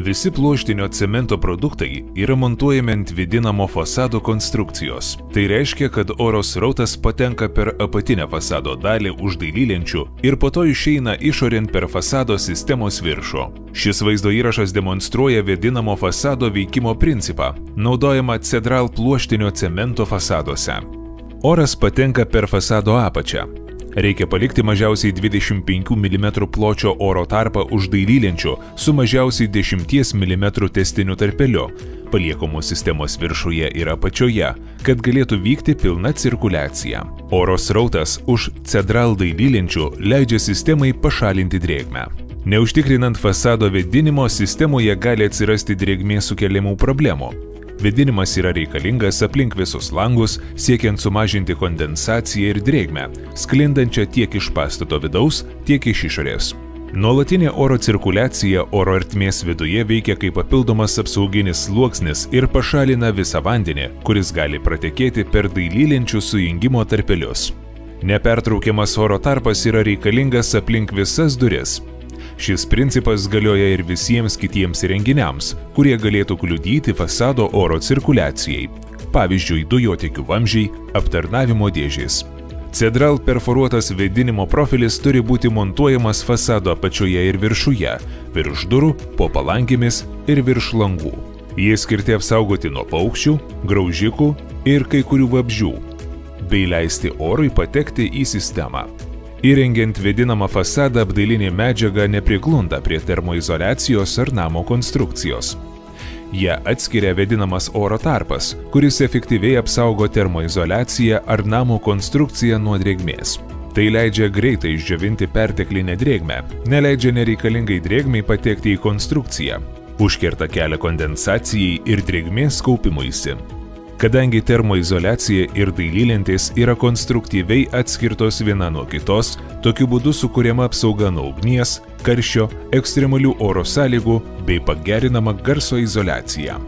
Visi pluoštinio cemento produktai yra montuojami ant vėdinamo fasado konstrukcijos. Tai reiškia, kad oro srautas patenka per apatinę fasado dalį už dailylenčių ir po to išeina išorėn per fasado sistemos viršų. Šis vaizdo įrašas demonstruoja vėdinamo fasado veikimo principą, naudojama Cedral pluoštinio cemento fasaduose. Oras patenka per fasado apačią. Reikia palikti mažiausiai 25 mm pločio oro tarpą už dailylenčių su mažiausiai 10 mm tęstiniu tarpeliu, paliekamų sistemos viršuje ir apačioje, kad galėtų vykti pilna cirkuliacija. Oro srautas už Cedral dailylenčių leidžia sistemai pašalinti drėgmę. Neužtikrinant fasado vėdinimo, sistemoje gali atsirasti drėgmės sukeliamų problemų. Vėdinimas yra reikalingas aplink visus langus, siekiant sumažinti kondensaciją ir drėgmę, sklindančią tiek iš pastato vidaus, tiek iš išorės. Nuolatinė oro cirkuliacija oro ertmės viduje veikia kaip papildomas apsauginis sluoksnis ir pašalina visą vandenį, kuris gali pratekėti per dailylenčių sujungimo tarpelius. Nepertraukiamas oro tarpas yra reikalingas aplink visas duris. Šis principas galioja ir visiems kitiems įrenginiams, kurie galėtų kliudyti fasado oro cirkuliacijai, pavyzdžiui, dujotiekių vamzdžiai, aptarnavimo dėžės. Cedral perforuotas vėdinimo profilis turi būti montuojamas fasado apačioje ir viršuje, virš durų, po palangėmis ir virš langų. Jie skirti apsaugoti nuo paukščių, graužikų ir kai kurių vabzdžių, bei leisti orui patekti į sistemą. Įrengiant vėdinamą fasadą apdailinė medžiaga nepriglunda prie termoizoliacijos ar namo konstrukcijos. Ją atskiria vėdinamas oro tarpas, kuris efektyviai apsaugo termoizoliaciją ar namo konstrukciją nuo drėgmės. Tai leidžia greitai išdžiovinti perteklinę drėgmę, neleidžia nereikalingai drėgmei patekti į konstrukciją, užkerta kelią kondensacijai ir drėgmės kaupimuisi. Kadangi termoizoliacija ir dailylentės yra konstruktyviai atskirtos viena nuo kitos, tokiu būdu sukuriama apsauga nuo ugnies, karščio, ekstremalių oro sąlygų bei pagerinama garso izoliacija.